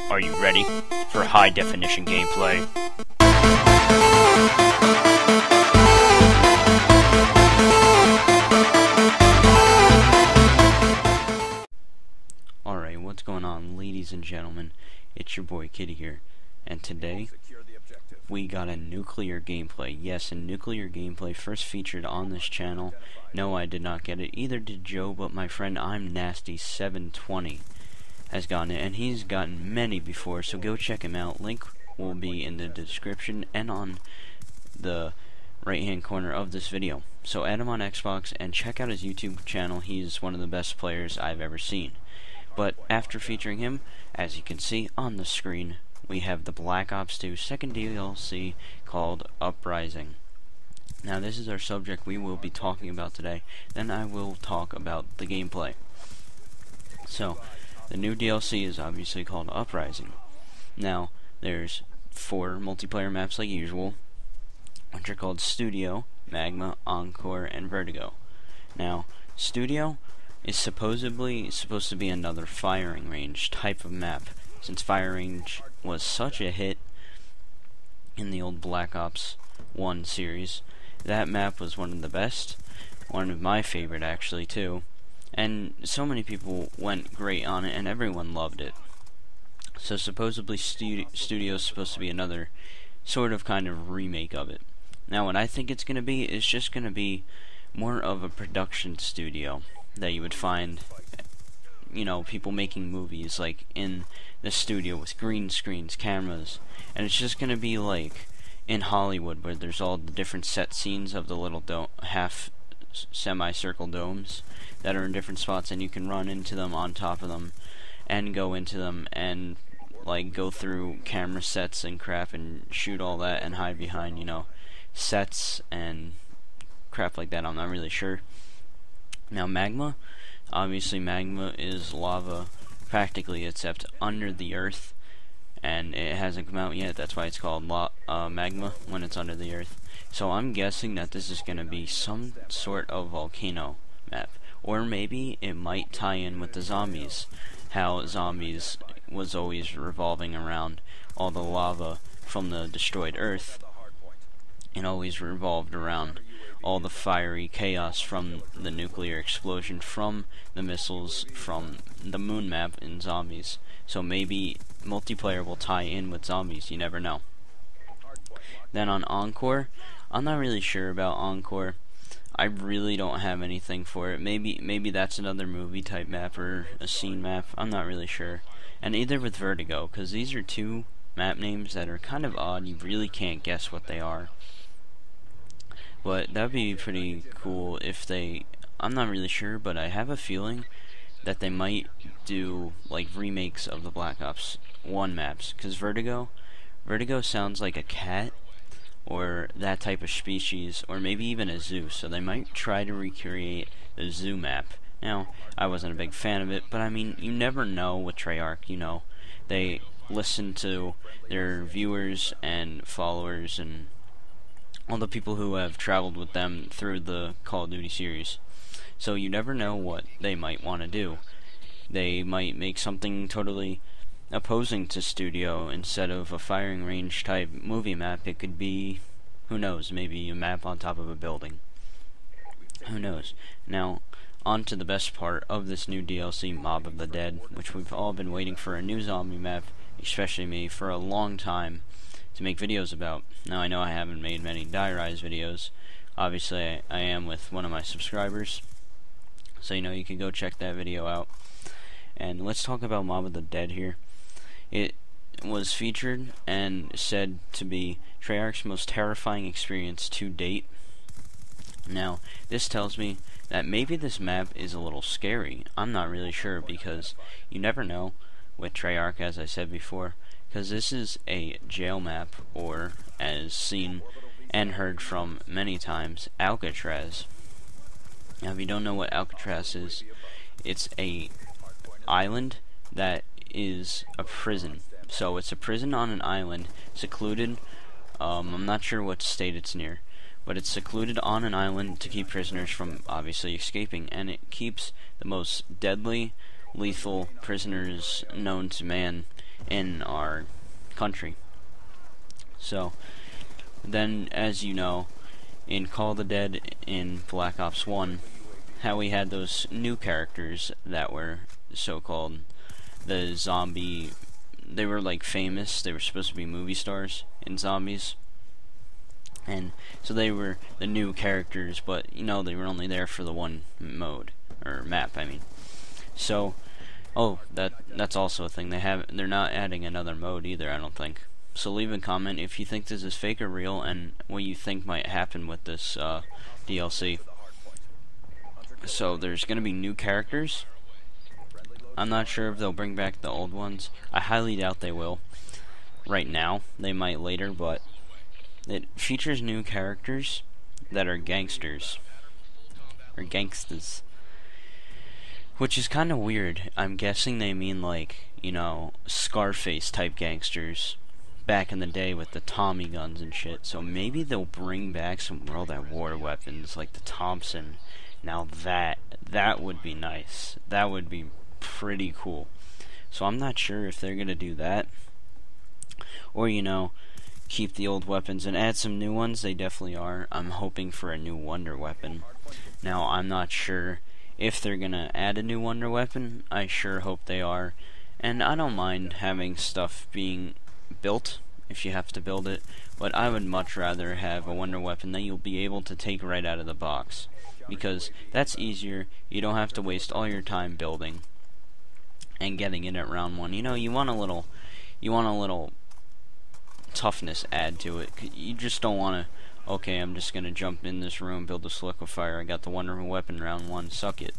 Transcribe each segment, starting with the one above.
Are you ready for high definition gameplay? Alright, what's going on, ladies and gentlemen? It's your boy Kitty here, and today we got a nuclear gameplay. Yes, a nuclear gameplay first featured on this channel. No, I did not get it. Either did Joe, but my friend ImNasty720 has gotten it, and he's gotten many before, so go check him out. Link will be in the description and on the right hand corner of this video. So add him on Xbox and check out his YouTube channel. He's one of the best players I've ever seen. But after featuring him, as you can see on the screen, we have the Black Ops 2 second DLC called Uprising. Now this is our subject we will be talking about today. Then I will talk about the gameplay. So, the new DLC is obviously called Uprising. Now, there's 4 multiplayer maps like usual, which are called Studio, Magma, Encore, and Vertigo. Now, Studio is supposedly supposed to be another firing range type of map, since firing range was such a hit in the old Black Ops 1 series. That map was one of the best, one of my favorite actually too, and so many people went great on it and everyone loved it. So supposedly Studio is supposed to be another sort of kind of remake of it. Now what I think it's going to be is just going to be more of a production studio that you would find, you know, people making movies like in the studio with green screens, cameras, and it's just going to be like in Hollywood where there's all the different set scenes of the little half semicircle domes that are in different spots, and you can run into them, on top of them, and go into them and like go through camera sets and crap and shoot all that and hide behind, you know, sets and crap like that. I'm not really sure. Now Magma, obviously Magma is lava practically except under the earth, and it hasn't come out yet. That's why it's called Magma when it's under the earth. So I'm guessing that this is going to be some sort of volcano map, or maybe it might tie in with the zombies, how zombies was always revolving around all the lava from the destroyed earth, and always revolved around all the fiery chaos from the nuclear explosion, from the missiles, from the moon map in zombies. So maybe multiplayer will tie in with zombies, you never know. Then on Encore, I'm not really sure about Encore. I really don't have anything for it. Maybe that's another movie type map or a scene map. I'm not really sure. And either with Vertigo, because these are 2 map names that are kind of odd. You really can't guess what they are. But that'd be pretty cool if they, I'm not really sure, but I have a feeling that they might do like remakes of the Black Ops 1 maps, because Vertigo sounds like a cat or that type of species, or maybe even a zoo, so they might try to recreate the zoo map. Now, I wasn't a big fan of it, but I mean, you never know with Treyarch, you know, they listen to their viewers and followers and all the people who have traveled with them through the Call of Duty series. So you never know what they might want to do. They might make something totally opposing to Studio. Instead of a firing range type movie map, it could be, who knows, maybe a map on top of a building. Who knows. Now, on to the best part of this new DLC, Mob of the Dead, which we've all been waiting for a new zombie map, especially me, for a long time to make videos about. Now I know I haven't made many Die Rise videos. Obviously I am with one of my subscribers, so you know, you can go check that video out. And let's talk about Mob of the Dead here. It was featured and said to be Treyarch's most terrifying experience to date. Now this tells me that maybe this map is a little scary. I'm not really sure, because you never know with Treyarch, as I said before, because this is a jail map, or as seen and heard from many times, Alcatraz. Now if you don't know what Alcatraz is, it's a island that is a prison. So it's a prison on an island, secluded. I'm not sure what state it's near, but it's secluded on an island to keep prisoners from obviously escaping, and it keeps the most deadly, lethal prisoners known to man in our country. So then, as you know, in Call of the Dead, in Black Ops 1, how we had those new characters that were so-called the zombie, they were like famous, they were supposed to be movie stars in zombies, and so they were the new characters, but you know, they were only there for the one mode, or map, I mean. So, oh, that's also a thing, they're not adding another mode either, I don't think. So leave a comment if you think this is fake or real, and what you think might happen with this DLC. So there's going to be new characters. I'm not sure if they'll bring back the old ones. I highly doubt they will. Right now, they might later, but it features new characters that are gangsters. Or gangstas. Which is kind of weird. I'm guessing they mean like, you know, Scarface type gangsters back in the day with the Tommy guns and shit. So maybe they'll bring back some World at War weapons like the Thompson. Now that would be nice. That would be pretty cool. So I'm not sure if they're gonna do that, or you know, keep the old weapons and add some new ones. They definitely are. I'm hoping for a new wonder weapon. Now I'm not sure if they're gonna add a new wonder weapon. I sure hope they are, and I don't mind having stuff being built if you have to build it, but I would much rather have a wonder weapon that you'll be able to take right out of the box, because that's easier. You don't have to waste all your time building and getting it at round one. You know, you want a little toughness add to it. You just don't want to, okay, I'm just gonna jump in this room, build a solidifier, I got the wonder weapon round one, suck it.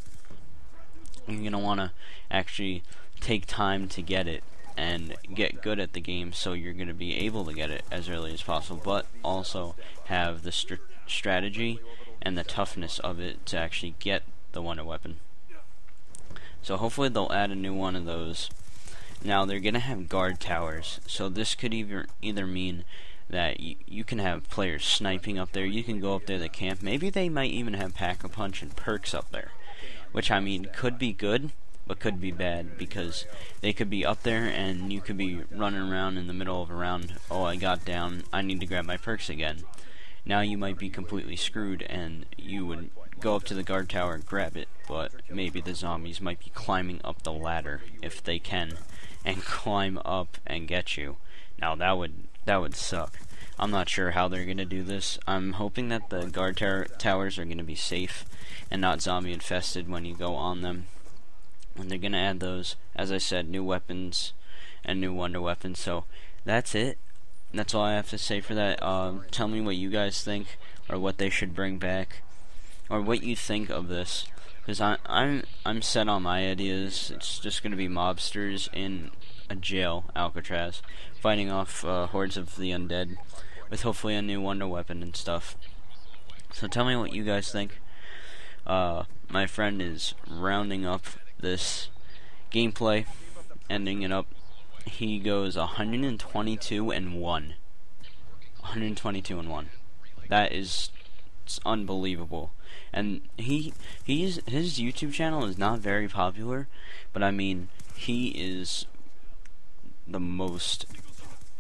You're gonna want to actually take time to get it and get good at the game, so you're going to be able to get it as early as possible, but also have the strategy and the toughness of it to actually get the wonder weapon. So hopefully they'll add a new one of those. Now they're going to have guard towers, so this could either mean that you can have players sniping up there, you can go up there to camp, maybe they might even have pack-a-punch and perks up there, which I mean could be good, but could be bad, because they could be up there and you could be running around in the middle of a round, oh, I got down, I need to grab my perks again. Now you might be completely screwed and you would go up to the guard tower and grab it, but maybe the zombies might be climbing up the ladder, if they can, and climb up and get you. Now that would suck. I'm not sure how they're gonna do this. I'm hoping that the guard towers are gonna be safe and not zombie infested when you go on them. And they're gonna add those, as I said, new weapons and new wonder weapons. So that's it. That's all I have to say for that. Tell me what you guys think, or what they should bring back, or what you think of this. Because I'm set on my ideas. It's just gonna be mobsters in a jail, Alcatraz, fighting off hordes of the undead, with hopefully a new wonder weapon and stuff. So tell me what you guys think. My friend is rounding up this gameplay, ending it up. He goes 122 and 1. 122 and 1. That is, it's unbelievable. And his YouTube channel is not very popular, but I mean, he is the most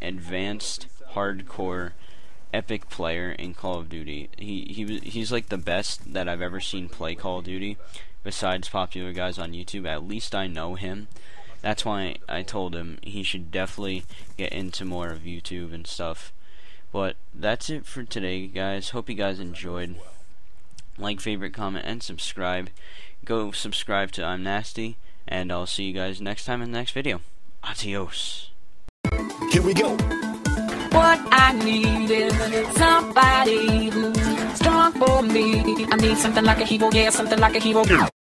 advanced, hardcore, epic player in Call of Duty. He's like the best that I've ever seen play Call of Duty, besides popular guys on YouTube. At least I know him. That's why I told him he should definitely get into more of YouTube and stuff. But that's it for today, guys. Hope you guys enjoyed. Like, favorite, comment, and subscribe. Go subscribe to ImNasty, and I'll see you guys next time in the next video. Adios. Here we go. What I need is somebody who's strong for me. I need something like a hero, yeah, something like a hero.